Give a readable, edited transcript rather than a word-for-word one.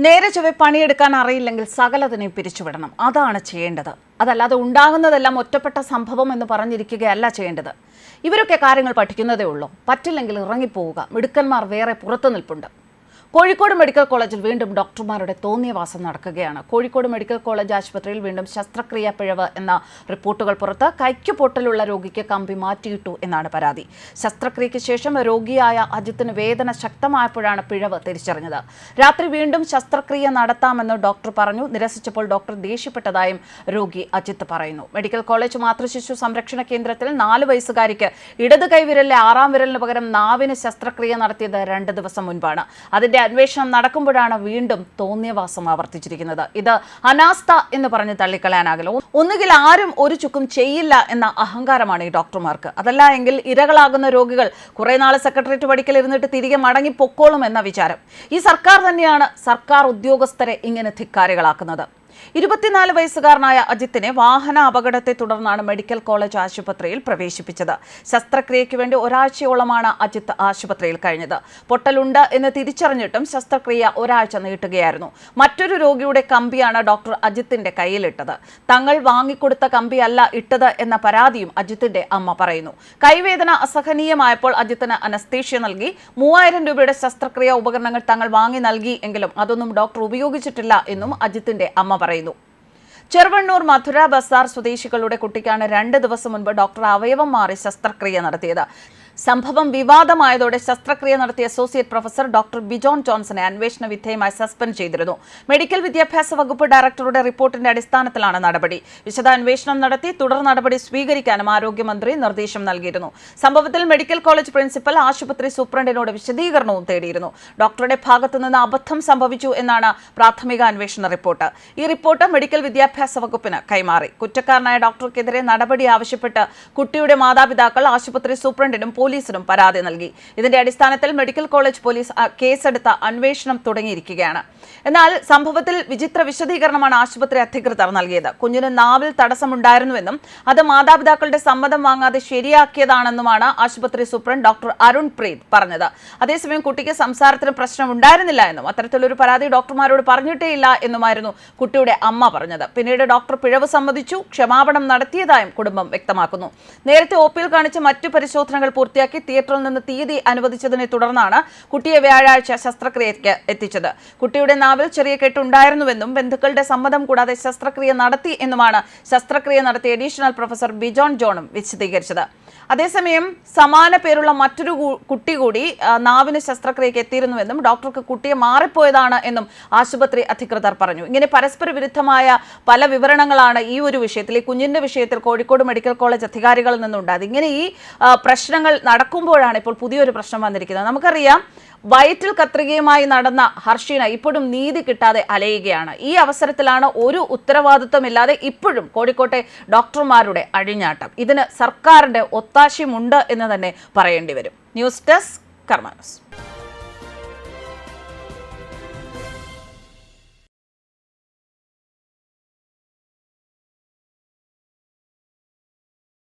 നേരെ ചൊവ്വെ പണിയെടുക്കാൻ അറിയില്ലെങ്കിൽ സകലതിനെയും പിരിച്ചുവിടണം. അതാണ് ചെയ്യേണ്ടത്. അതല്ലാതെ ഉണ്ടാകുന്നതെല്ലാം ഒറ്റപ്പെട്ട സംഭവം എന്ന് പറഞ്ഞിരിക്കുകയല്ല ചെയ്യേണ്ടത്. ഇവരൊക്കെ കാര്യങ്ങൾ പഠിക്കുന്നതേ ഉള്ളൂ. പറ്റില്ലെങ്കിൽ ഇറങ്ങിപ്പോവുക. മിടുക്കന്മാർ വേറെ പുറത്തു നിൽപ്പുണ്ട്. കോഴിക്കോട് മെഡിക്കൽ കോളേജിൽ വീണ്ടും ഡോക്ടർമാരുടെ തോന്നിയവാസം നടക്കുകയാണ്. കോഴിക്കോട് മെഡിക്കൽ കോളേജ് ആശുപത്രിയിൽ വീണ്ടും ശസ്ത്രക്രിയാ പിഴവ് എന്ന റിപ്പോർട്ടുകൾ പുറത്ത്. കൈക്ക് പൊട്ടലുള്ള രോഗിക്ക് കമ്പി മാറ്റിയിട്ടു എന്നാണ് പരാതി. ശസ്ത്രക്രിയയ്ക്ക് ശേഷം രോഗിയായ അജിത്തിന് വേദന ശക്തമായപ്പോഴാണ് പിഴവ് തിരിച്ചറിഞ്ഞത്. രാത്രി വീണ്ടും ശസ്ത്രക്രിയ നടത്താമെന്ന് ഡോക്ടർ പറഞ്ഞു. നിരസിച്ചപ്പോൾ ഡോക്ടർ ദേഷ്യപ്പെട്ടതായും രോഗി അജിത്ത് പറയുന്നു. മെഡിക്കൽ കോളേജ് മാതൃശിശു സംരക്ഷണ കേന്ദ്രത്തിൽ 4 വയസ്സുകാരിക്ക് ഇടത് കൈവിരലിലെ 6-ാം വിരലിന് പകരം നാവിന് ശസ്ത്രക്രിയ നടത്തിയത് 2 ദിവസം മുൻപാണ്. അതിന്റെ അന്വേഷണം നടക്കുമ്പോഴാണ് വീണ്ടും തോന്നിയവാസം ആവർത്തിച്ചിരിക്കുന്നത്. ഇത് അനാസ്ഥ എന്ന് പറഞ്ഞ് തള്ളിക്കളയാനാകില്ല. ഒന്നുകിൽ ആരും ഒരു ചുക്കും ചെയ്യില്ല എന്ന അഹങ്കാരമാണ് ഈ ഡോക്ടർമാർക്ക്. അതല്ല എങ്കിൽ ഇരകളാകുന്ന രോഗികൾ കുറെ നാൾ സെക്രട്ടേറിയറ്റ് പഠിക്കൽ ഇരുന്നിട്ട് തിരികെ മടങ്ങി പൊക്കോളും എന്ന വിചാരം. ഈ സർക്കാർ തന്നെയാണ് സർക്കാർ ഉദ്യോഗസ്ഥരെ ഇങ്ങനെ ധിക്കാരികളാക്കുന്നത്. 24 വയസ്സുകാരനായ അജിത്തിനെ വാഹന അപകടത്തെ തുടർന്നാണ് മെഡിക്കൽ കോളേജ് ആശുപത്രിയിൽ പ്രവേശിപ്പിച്ചത്. ശസ്ത്രക്രിയയ്ക്ക് വേണ്ടി ഒരാഴ്ചയോളമാണ് അജിത്ത് ആശുപത്രിയിൽ കഴിഞ്ഞത്. പൊട്ടലുണ്ട് എന്ന് തിരിച്ചറിഞ്ഞിട്ടും ശസ്ത്രക്രിയ ഒരാഴ്ച നീട്ടുകയായിരുന്നു. മറ്റൊരു രോഗിയുടെ കമ്പിയാണ് ഡോക്ടർ അജിത്തിന്റെ കയ്യിലിട്ടത്. തങ്ങൾ വാങ്ങിക്കൊടുത്ത കമ്പിയല്ല ഇട്ടത് എന്ന പരാതിയും അജിത്തിന്റെ അമ്മ പറയുന്നു. കൈവേദന അസഹനീയമായപ്പോൾ അജിത്തിന് അനസ്തേഷ്യ നൽകി. 3000 രൂപയുടെ ശസ്ത്രക്രിയ ഉപകരണങ്ങൾ തങ്ങൾ വാങ്ങി നൽകി എങ്കിലും അതൊന്നും ഡോക്ടർ ഉപയോഗിച്ചിട്ടില്ല എന്നും അജിത്തിന്റെ അമ്മ പറയുന്നു. ചെറുവണ്ണൂർ മധുര ബസാർ സ്വദേശികളുടെ കുട്ടിക്കാണ് 2 ദിവസം മുൻപ് ഡോക്ടർ അവയവം മാറി ശസ്ത്രക്രിയ നടത്തിയത്. സംഭവം വിവാദമായതോടെ ശസ്ത്രക്രിയ നടത്തിയ അസോസിയേറ്റ് പ്രൊഫസർ ഡോക്ടർ ബിജോൺ ജോൺസനെ അന്വേഷണ വിധേയമായി സസ്പെൻഡ് ചെയ്തിരുന്നു. മെഡിക്കൽ വിദ്യാഭ്യാസ വകുപ്പ് ഡയറക്ടറുടെ റിപ്പോർട്ടിന്റെ അടിസ്ഥാനത്തിലാണ് നടപടി. വിശദാന്വേഷണം നടത്തി തുടർ നടപടി സ്വീകരിക്കാനും ആരോഗ്യമന്ത്രി നിർദ്ദേശം നൽകിയിരുന്നു. സംഭവത്തിൽ മെഡിക്കൽ കോളേജ് പ്രിൻസിപ്പൽ ആശുപത്രി സൂപ്രണ്ടിനോട് വിശദീകരണവും തേടിയിരുന്നു. ഡോക്ടറുടെ ഭാഗത്തുനിന്ന് അബദ്ധം സംഭവിച്ചു എന്നാണ് പ്രാഥമിക അന്വേഷണ റിപ്പോർട്ട്. ഈ റിപ്പോർട്ട് മെഡിക്കൽ വിദ്യാഭ്യാസ വകുപ്പിന് കൈമാറി. കുറ്റക്കാരനായ ഡോക്ടർക്കെതിരെ നടപടി ആവശ്യപ്പെട്ട് കുട്ടിയുടെ മാതാപിതാക്കൾ ആശുപത്രി സൂപ്രണ്ടിനും പോലീസിനും പരാതി നൽകി. ഇതിന്റെ അടിസ്ഥാനത്തിൽ മെഡിക്കൽ കോളേജ് പോലീസ് കേസെടുത്ത അന്വേഷണം തുടങ്ങിയിരിക്കുകയാണ്. എന്നാൽ സംഭവത്തിൽ വിചിത്ര വിശദീകരണമാണ് ആശുപത്രി അധികൃതർ നൽകിയത്. കുഞ്ഞിന് നാവിൽ തടസ്സമുണ്ടായിരുന്നുവെന്നും അത് മാതാപിതാക്കളുടെ സമ്മതം വാങ്ങാതെ ശരിയാക്കിയതാണെന്നുമാണ് ആശുപത്രി സൂപ്രണ്ട് ഡോക്ടർ അരുൺ പ്രീത് പറഞ്ഞത്. അതേസമയം കുട്ടിക്ക് സംസാരത്തിന് പ്രശ്നം ഉണ്ടായിരുന്നില്ല എന്നും അത്തരത്തിലൊരു പരാതി ഡോക്ടർമാരോട് പറഞ്ഞിട്ടേയില്ല എന്നുമായിരുന്നു കുട്ടിയുടെ അമ്മ പറഞ്ഞത്. പിന്നീട് ഡോക്ടർ പിഴവ് സമ്മതിച്ചു, ക്ഷമാപണം നടത്തിയതായും കുടുംബം വ്യക്തമാക്കുന്നു. നേരത്തെ ഒപിയിൽ കാണിച്ച മറ്റു പരിശോധനകൾ പൂർത്തിയാക്കി തിയേറ്ററിൽ നിന്ന് തീയതി അനുവദിച്ചതിനെ തുടർന്നാണ് കുട്ടിയെ വ്യാഴാഴ്ച ശസ്ത്രക്രിയയ്ക്ക് എത്തിച്ചത്. കുട്ടിയുടെ നാവിൽ ചെറിയ കെട്ടുണ്ടായിരുന്നുവെന്നും ബന്ധുക്കളുടെ സമ്മതം കൂടാതെ ശസ്ത്രക്രിയ നടത്തി എന്നുമാണ് ശസ്ത്രക്രിയ നടത്തിയ അഡീഷണൽ പ്രൊഫസർ ബിജോൺ ജോണും വിശദീകരിച്ചത്. അതേസമയം സമാന പേരുള്ള മറ്റൊരു കുട്ടി കൂടി നാവിന് ശസ്ത്രക്രിയയ്ക്ക് എത്തിയിരുന്നുവെന്നും ഡോക്ടർക്ക് കുട്ടിയെ മാറിപ്പോയതാണ് എന്നും ആശുപത്രി അധികൃതർ പറഞ്ഞു. ഇങ്ങനെ പരസ്പര വിരുദ്ധമായ പല വിവരണങ്ങളാണ് ഈ ഒരു വിഷയത്തിൽ, ഈ കുഞ്ഞിന്റെ വിഷയത്തിൽ കോഴിക്കോട് മെഡിക്കൽ കോളേജ് അധികാരികളിൽ നിന്നുണ്ടായത്. ഇങ്ങനെ ഈ പ്രശ്നങ്ങൾ നടക്കുമ്പോഴാണ് ഇപ്പോൾ പുതിയൊരു പ്രശ്നം വന്നിരിക്കുന്നത്. നമുക്കറിയാം, വയറ്റിൽ കത്രികയുമായി നടന്ന ഹർഷീന ഇപ്പോഴും നീതി കിട്ടാതെ അലയുകയാണ്. ഈ അവസരത്തിലാണ് ഒരു ഉത്തരവാദിത്വമില്ലാതെ ഇപ്പോഴും കോഴിക്കോട്ടെ ഡോക്ടർമാരുടെ അഴിഞ്ഞാട്ടം. ഇതിന് സർക്കാരിന്റെ ഒത്താശയുമുണ്ട് എന്ന് തന്നെ പറയേണ്ടി വരും. ന്യൂസ് ഡെസ്ക് കർമ്മ ന്യൂസ്.